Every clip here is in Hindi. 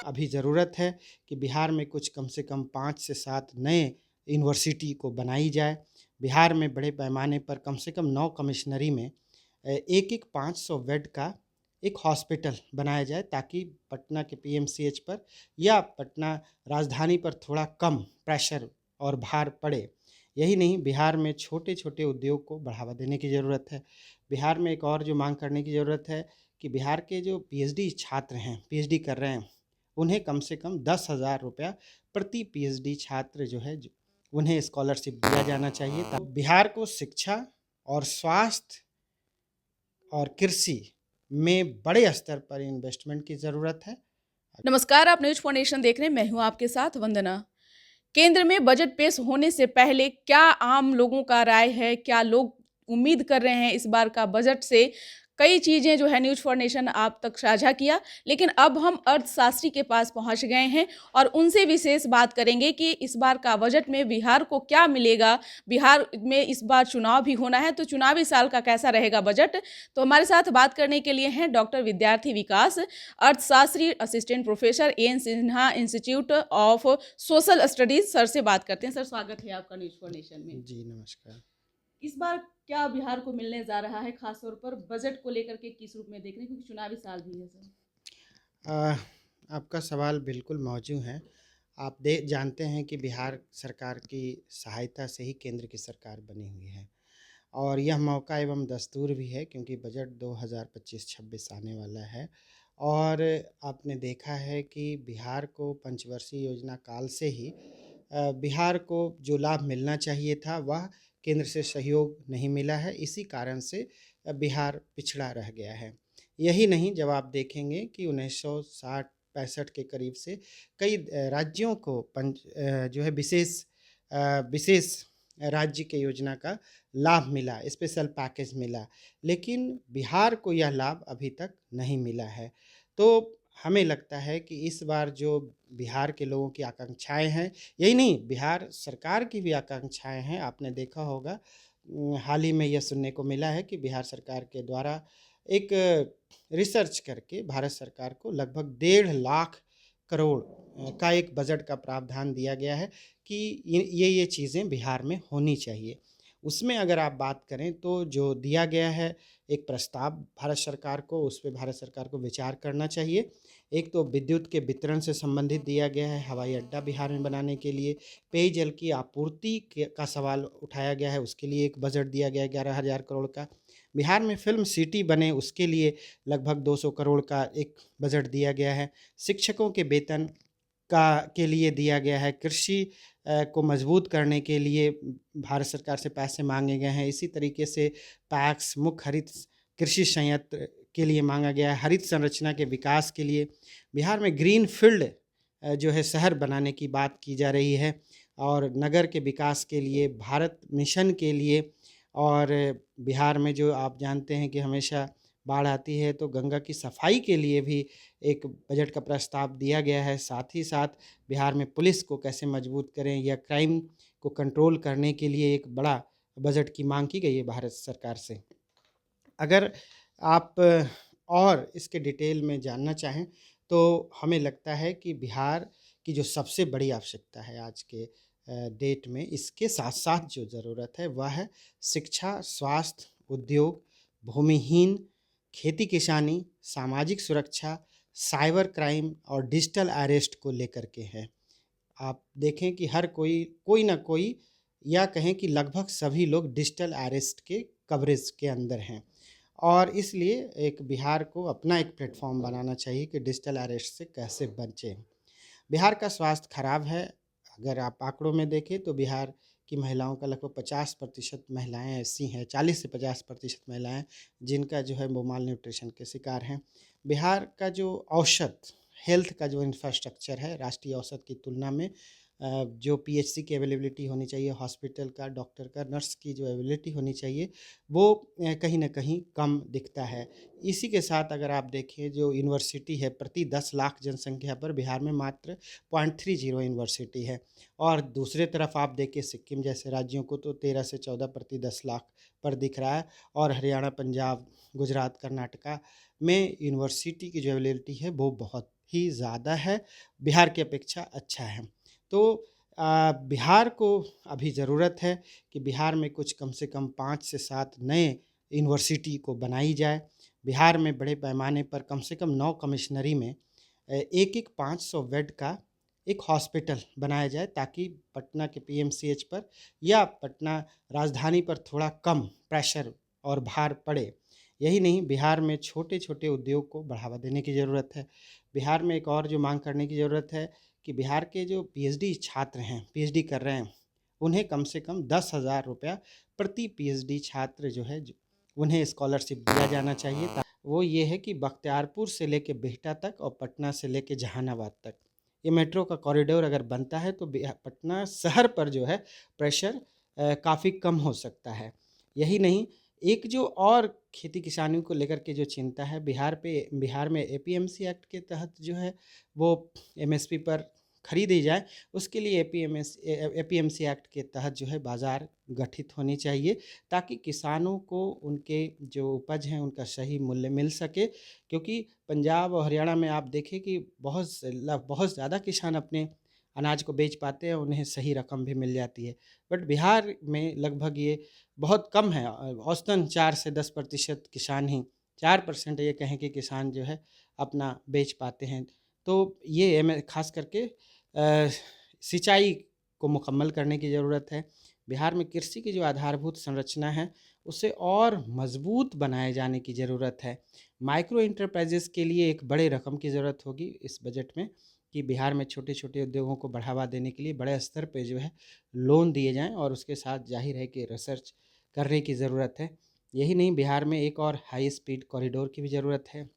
अभी ज़रूरत है कि बिहार में कुछ कम से कम 5 से 7 नए यूनिवर्सिटी को बनाई जाए। बिहार में बड़े पैमाने पर कम से कम 9 कमिश्नरी में एक-एक 500 बेड का एक हॉस्पिटल बनाया जाए, ताकि पटना के पीएमसीएच पर या पटना राजधानी पर थोड़ा कम प्रेशर और भार पड़े। यही नहीं, बिहार में छोटे-छोटे उद्योग को बढ़ावा देने की ज़रूरत है। बिहार में एक और जो माँग करने की ज़रूरत है कि बिहार के जो पीएचडी छात्र हैं, पीएचडी कर रहे हैं, उन्हें कम से कम 10,000 रुपया प्रति पीएचडी छात्र जो है उन्हें स्कॉलरशिप दिया जाना चाहिए। बिहार को शिक्षा और स्वास्थ्य और कृषि में बड़े स्तर पर इन्वेस्टमेंट की ज़रूरत है। नमस्कार, आप न्यूज फाउंडेशन देख रहे हैं। मैं हूं आपके साथ वंदना। केंद्र में बजट पेश होने से पहले क्या आम लोगों का राय है? क्या लोग उम्मीद कर रहे हैं इस बार का बजट से? कई चीज़ें जो है न्यूज़ फॉर नेशन आप तक साझा किया, लेकिन अब हम अर्थशास्त्री के पास पहुंच गए हैं और उनसे विशेष बात करेंगे कि इस बार का बजट में बिहार को क्या मिलेगा। बिहार में इस बार चुनाव भी होना है, तो चुनावी साल का कैसा रहेगा बजट। तो हमारे साथ बात करने के लिए हैं डॉक्टर विद्यार्थी विकास, अर्थशास्त्री, assistant professor, N Sinha institute of social studies. Sir से बात करते हैं। सर, स्वागत है आपका न्यूज़ फॉर नेशन में। जी, नमस्कार। इस बार क्या बिहार को मिलने जा रहा है, खासतौर पर बजट को लेकर के किस रूप में देख रहे हैं, क्योंकि चुनावी साल भी है सर। आपका सवाल बिल्कुल मौजू है। आप जानते हैं कि बिहार सरकार की सहायता से ही केंद्र की सरकार बनी हुई है, और यह मौका एवं दस्तूर भी है, क्योंकि बजट 2025-26 आने वाला है। और आपने देखा है कि बिहार को पंचवर्षीय योजना काल से ही बिहार को जो लाभ मिलना चाहिए था, वह केंद्र से सहयोग नहीं मिला है। इसी कारण से बिहार पिछड़ा रह गया है। यही नहीं, जब आप देखेंगे कि 1960-65 के करीब से कई राज्यों को जो है विशेष राज्य के योजना का लाभ मिला, स्पेशल पैकेज मिला, लेकिन बिहार को यह लाभ अभी तक नहीं मिला है। तो हमें लगता है कि इस बार जो बिहार के लोगों की आकांक्षाएं हैं, यही नहीं, बिहार सरकार की भी आकांक्षाएं हैं। आपने देखा होगा, हाल ही में यह सुनने को मिला है कि बिहार सरकार के द्वारा एक रिसर्च करके भारत सरकार को लगभग 1.5 लाख करोड़ का एक बजट का प्रावधान दिया गया है कि ये चीज़ें बिहार में होनी चाहिए। उसमें अगर आप बात करें तो जो दिया गया है एक प्रस्ताव भारत सरकार को, उस पे भारत सरकार को विचार करना चाहिए। एक तो विद्युत के वितरण से संबंधित दिया गया है, हवाई अड्डा बिहार में बनाने के लिए, पेयजल की आपूर्ति का सवाल उठाया गया है, उसके लिए एक बजट दिया गया है 11,000 करोड़ का। बिहार में फिल्म सिटी बने, उसके लिए लगभग 200 करोड़ का एक बजट दिया गया है। शिक्षकों के वेतन के लिए दिया गया है। कृषि को मजबूत करने के लिए भारत सरकार से पैसे मांगे गए हैं। इसी तरीके से पैक्स, मुख्य हरित कृषि संयंत्र के लिए मांगा गया है। हरित संरचना के विकास के लिए बिहार में ग्रीन फील्ड जो है शहर बनाने की बात की जा रही है, और नगर के विकास के लिए, भारत मिशन के लिए। और बिहार में जो आप जानते हैं कि हमेशा बाढ़ आती है, तो गंगा की सफाई के लिए भी एक बजट का प्रस्ताव दिया गया है। साथ ही साथ बिहार में पुलिस को कैसे मजबूत करें या क्राइम को कंट्रोल करने के लिए एक बड़ा बजट की मांग की गई है भारत सरकार से। अगर आप और इसके डिटेल में जानना चाहें, तो हमें लगता है कि बिहार की जो सबसे बड़ी आवश्यकता है आज के डेट में, इसके साथ-साथ जो ज़रूरत है वह है शिक्षा, स्वास्थ्य, उद्योग, भूमिहीन, खेती-किसानी, सामाजिक सुरक्षा, साइबर क्राइम और डिजिटल अरेस्ट को लेकर के है। आप देखें कि हर कोई ना कोई, या कहें कि लगभग सभी लोग डिजिटल अरेस्ट के कवरेज के अंदर हैं, और इसलिए एक बिहार को अपना एक प्लेटफॉर्म बनाना चाहिए कि डिजिटल अरेस्ट से कैसे बचें। बिहार का स्वास्थ्य खराब है। अगर आप आंकड़ों में देखें तो बिहार की महिलाओं का लगभग 50% महिलाएं ऐसी हैं, 40 से 50% महिलाएं जिनका जो है वो माल न्यूट्रिशन के शिकार हैं। बिहार का जो औसत हेल्थ का जो इंफ्रास्ट्रक्चर है, राष्ट्रीय औसत की तुलना में जो पीएचसी की अवेलेबिलिटी होनी चाहिए, हॉस्पिटल का, डॉक्टर का, नर्स की जो अवेलेबिलिटी होनी चाहिए, वो कहीं न कहीं कम दिखता है। इसी के साथ अगर आप देखें, जो यूनिवर्सिटी है प्रति 10 लाख जनसंख्या पर बिहार में मात्र 0.30 यूनिवर्सिटी है, और दूसरे तरफ आप देखें सिक्किम जैसे राज्यों को तो 13 से 14 प्रति 10 लाख पर दिख रहा है, और हरियाणा, पंजाब गुजरात, कर्नाटका में यूनिवर्सिटी की जो अवेलेबिलिटी है वो बहुत ही ज़्यादा है, बिहार की अपेक्षा अच्छा है। तो बिहार को अभी ज़रूरत है कि बिहार में कुछ कम से कम 5 से 7 नए यूनिवर्सिटी को बनाई जाए। बिहार में बड़े पैमाने पर कम से कम 9 कमिश्नरी में एक-एक 500 बेड का एक हॉस्पिटल बनाया जाए, ताकि पटना के पीएमसीएच पर या पटना राजधानी पर थोड़ा कम प्रेशर और भार पड़े। यही नहीं, बिहार में छोटे-छोटे उद्योग को बढ़ावा देने की ज़रूरत है। बिहार में एक और जो माँग करने की ज़रूरत है कि बिहार के जो पीएचडी छात्र हैं, पीएचडी कर रहे हैं, उन्हें कम से कम 10,000 रुपया प्रति पीएचडी छात्र जो है उन्हें स्कॉलरशिप दिया जाना चाहिए। वो ये है कि बख्तियारपुर से लेके बिहटा तक और पटना से लेके जहानाबाद तक ये मेट्रो का कॉरिडोर अगर बनता है तो पटना शहर पर जो है प्रेशर काफ़ी कम हो सकता है। यही नहीं, एक जो और खेती किसानी को लेकर के जो चिंता है, बिहार में एपीएमसी एक्ट के तहत जो है वो एमएसपी पर खरीदी जाए, उसके लिए एपीएमसी एक्ट के तहत जो है बाज़ार गठित होनी चाहिए, ताकि किसानों को उनके जो उपज हैं उनका सही मूल्य मिल सके। क्योंकि पंजाब और हरियाणा में आप देखें कि बहुत ज़्यादा किसान अपने अनाज को बेच पाते हैं, उन्हें सही रकम भी मिल जाती है। बट बिहार में लगभग ये बहुत कम है, औसतन 4 से 10% किसान ही, 4% ये कहें कि किसान जो है अपना बेच पाते हैं। तो ये हमें ख़ास करके सिंचाई को मुकम्मल करने की ज़रूरत है। बिहार में कृषि की जो आधारभूत संरचना है, उसे और मज़बूत बनाए जाने की ज़रूरत है। माइक्रो एंटरप्राइजेज़ के लिए एक बड़े रकम की ज़रूरत होगी इस बजट में, कि बिहार में छोटे-छोटे उद्योगों को बढ़ावा देने के लिए बड़े स्तर पे जो है लोन दिए जाएँ, और उसके साथ ज़ाहिर है कि रिसर्च करने की ज़रूरत है। यही नहीं, बिहार में एक और हाई स्पीड कॉरिडोर की भी ज़रूरत है।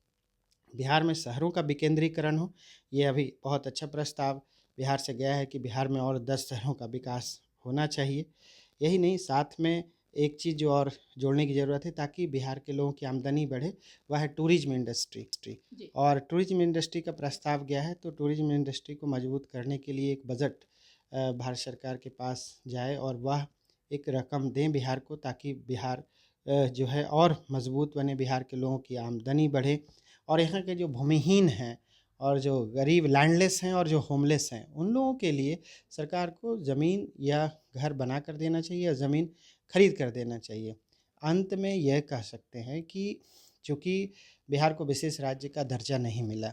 बिहार में शहरों का विकेंद्रीकरण हो, ये अभी बहुत अच्छा प्रस्ताव बिहार से गया है कि बिहार में और 10 शहरों का विकास होना चाहिए। यही नहीं, साथ में एक चीज़ जो और जोड़ने की ज़रूरत है ताकि बिहार के लोगों की आमदनी बढ़े, वह है टूरिज़्म इंडस्ट्री। जी। और टूरिज़्म इंडस्ट्री का प्रस्ताव गया है, तो टूरिज़्म इंडस्ट्री को मजबूत करने के लिए एक बजट भारत सरकार के पास जाए और वह एक रकम दें बिहार को, ताकि बिहार जो है और मजबूत बने, बिहार के लोगों की आमदनी बढ़े, और यहाँ के जो भूमिहीन हैं और जो गरीब लैंडलेस हैं और जो होमलेस हैं, उन लोगों के लिए सरकार को ज़मीन या घर बना कर देना चाहिए या ज़मीन खरीद कर देना चाहिए। अंत में यह कह सकते हैं कि चूँकि बिहार को विशेष राज्य का दर्जा नहीं मिला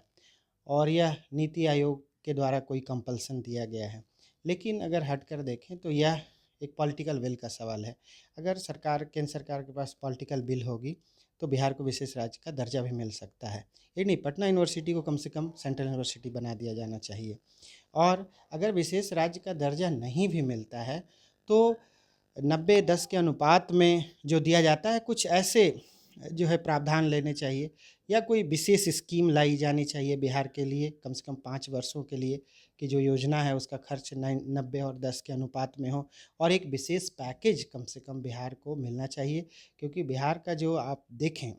और यह नीति आयोग के द्वारा कोई कंपल्सन दिया गया है, लेकिन अगर हटकर देखें तो यह एक पॉलिटिकल विल का सवाल है। अगर केंद्र सरकार के पास पॉलिटिकल विल होगी तो बिहार को विशेष राज्य का दर्जा भी मिल सकता है। ये नहीं, पटना यूनिवर्सिटी को कम से कम सेंट्रल यूनिवर्सिटी बना दिया जाना चाहिए। और अगर विशेष राज्य का दर्जा नहीं भी मिलता है तो 90-10 के अनुपात में जो दिया जाता है, कुछ ऐसे जो है प्रावधान लेने चाहिए या कोई विशेष स्कीम लाई जानी चाहिए बिहार के लिए, कम से कम 5 वर्षों के लिए, कि जो योजना है उसका खर्च 90 और 10 के अनुपात में हो, और एक विशेष पैकेज कम से कम बिहार को मिलना चाहिए। क्योंकि बिहार का जो आप देखें,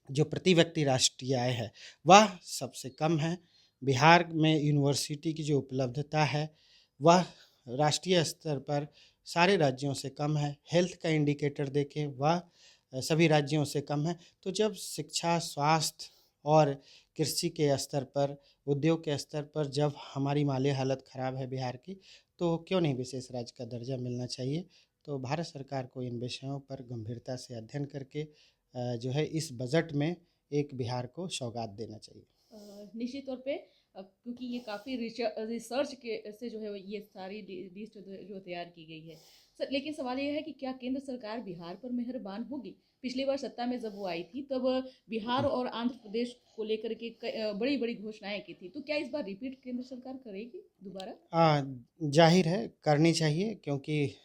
जो प्रति व्यक्ति राष्ट्रीय आय है वह सबसे कम है। बिहार में यूनिवर्सिटी की जो उपलब्धता है वह राष्ट्रीय स्तर पर सारे राज्यों से कम है। हेल्थ का इंडिकेटर देखें, वह सभी राज्यों से कम है। तो जब शिक्षा, स्वास्थ्य और कृषि के स्तर पर, उद्योग के स्तर पर जब हमारी माली हालत ख़राब है बिहार की, तो क्यों नहीं विशेष राज्य का दर्जा मिलना चाहिए। तो भारत सरकार को इन विषयों पर गंभीरता से अध्ययन करके जो है इस बजट में एक बिहार को सौगात देना चाहिए। निश्चित तौर पे क्योंकि ये काफ़ी रिसर्च के से जो है ये सारी लिस्ट जो तैयार की गई है। लेकिन सवाल ये है कि क्या केंद्र सरकार बिहार पर मेहरबान होगी? पिछली बार सत्ता में जब वो आई थी तब बिहार और आंध्र प्रदेश को लेकर के बड़ी-बड़ी घोषणाएं की थी। तो क्या इस बार रिपीट केंद्र सरकार करेगी दोबारा? जाहिर है करनी चाहिए, क्योंकि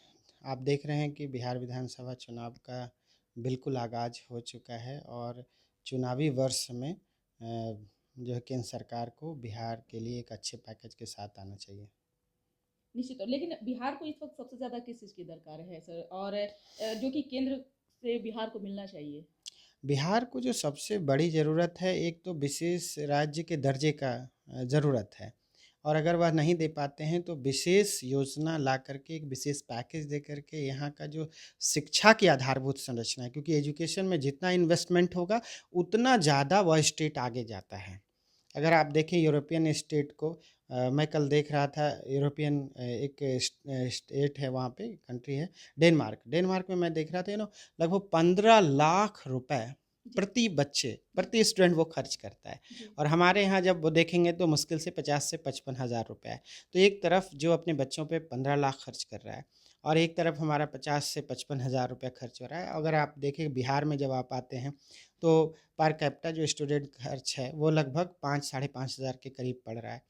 आप देख रहे हैं कि बिहार विधानसभा चुनाव का बिल्कुल आगाज हो चुका है, और चुनावी वर्ष में जो है केंद्र सरकार को बिहार के लिए एक अच्छे पैकेज के साथ आना चाहिए। निश्चित तौर, लेकिन बिहार को इस वक्त सबसे ज़्यादा किस चीज़ की दरकार है सर? और जो कि केंद्र से बिहार को मिलना चाहिए? बिहार को जो सबसे बड़ी ज़रूरत है, एक तो विशेष राज्य के दर्जे का ज़रूरत है, और अगर वह नहीं दे पाते हैं तो विशेष योजना ला करके, एक विशेष पैकेज दे करके यहाँ का जो शिक्षा की आधारभूत संरचना है, क्योंकि एजुकेशन में जितना इन्वेस्टमेंट होगा, उतना ज़्यादा वह स्टेट आगे जाता है। अगर आप देखें यूरोपियन स्टेट को, मैं कल देख रहा था, यूरोपियन एक स्टेट है वहाँ पे, कंट्री है डेनमार्क। डेनमार्क में मैं देख रहा था लगभग 15 लाख रुपए जी, प्रति बच्चे, प्रति स्टूडेंट वो खर्च करता है। जी। और हमारे यहाँ जब वो देखेंगे तो मुश्किल से 50 से 55 हज़ार रुपये है। तो एक तरफ जो अपने बच्चों पे 15 लाख खर्च कर रहा है, और एक तरफ हमारा 50 से 55 हज़ार रुपये खर्च हो रहा है। अगर आप देखें बिहार में जब आप आते हैं तो पर कैपिटा जो स्टूडेंट खर्च है वो लगभग 5 साढ़े 5 हज़ार के करीब पड़ रहा है।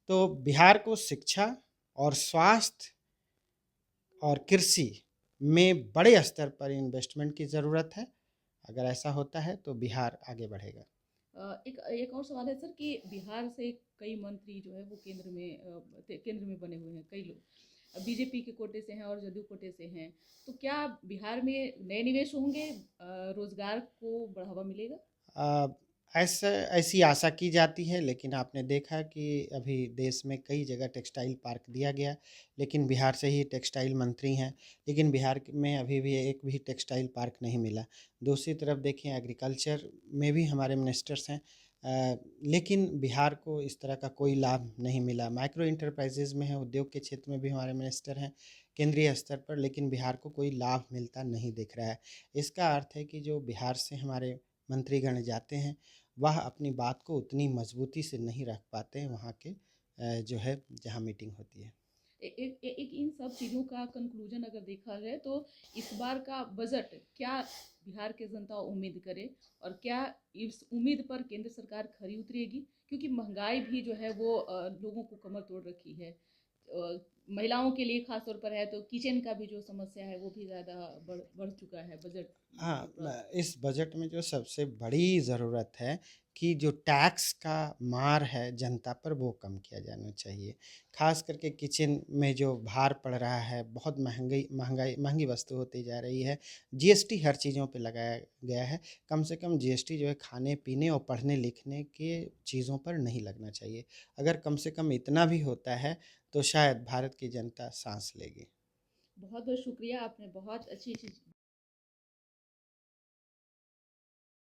तो बिहार को शिक्षा और स्वास्थ्य और कृषि में बड़े स्तर पर इन्वेस्टमेंट की ज़रूरत है। अगर ऐसा होता है तो बिहार आगे बढ़ेगा। एक एक और सवाल है सर कि बिहार से कई मंत्री जो है वो केंद्र में बने हुए हैं, कई लोग बीजेपी के कोटे से हैं और जदयू कोटे से हैं। तो क्या बिहार में नए निवेश होंगे, रोजगार को बढ़ावा मिलेगा? अ, ऐसा ऐसी आशा की जाती है, लेकिन आपने देखा कि अभी देश में कई जगह टेक्सटाइल पार्क दिया गया, लेकिन बिहार से ही टेक्सटाइल मंत्री हैं, लेकिन बिहार में अभी भी एक भी टेक्सटाइल पार्क नहीं मिला। दूसरी तरफ देखें एग्रीकल्चर में भी हमारे मिनिस्टर्स हैं, लेकिन बिहार को इस तरह का कोई लाभ नहीं मिला। माइक्रो इंटरप्राइजेज़ में है, उद्योग के क्षेत्र में भी हमारे मिनिस्टर हैं केंद्रीय स्तर पर, लेकिन बिहार को कोई लाभ मिलता नहीं दिख रहा है। इसका अर्थ है कि जो बिहार से हमारे मंत्रीगण जाते हैं, वह अपनी बात को उतनी मजबूती से नहीं रख पाते हैं वहाँ के जो है जहाँ मीटिंग होती है। एक इन सब चीज़ों का कंक्लूजन अगर देखा जाए तो इस बार का बजट क्या बिहार के जनता उम्मीद करे, और क्या इस उम्मीद पर केंद्र सरकार खरी उतरेगी? क्योंकि महंगाई भी जो है वो लोगों को कमर तोड़ रखी है। महिलाओं के लिए खास तौर पर है तो किचन का भी जो समस्या है वो भी ज़्यादा बढ़ चुका है बजट के हाँ, ऊपर। इस बजट में जो सबसे बड़ी ज़रूरत है कि जो टैक्स का मार है जनता पर, वो कम किया जाना चाहिए। ख़ास करके किचन में जो भार पड़ रहा है, बहुत महंगी वस्तु होती जा रही है। जीएसटी हर चीज़ों पे लगाया गया है। कम से कम जीएसटी जो है खाने-पीने और पढ़ने-लिखने के चीज़ों पर नहीं लगना चाहिए। अगर कम से कम इतना भी होता है तो शायद भारत की जनता साँस लेगी। बहुत बहुत शुक्रिया, आपने बहुत अच्छी अच्छी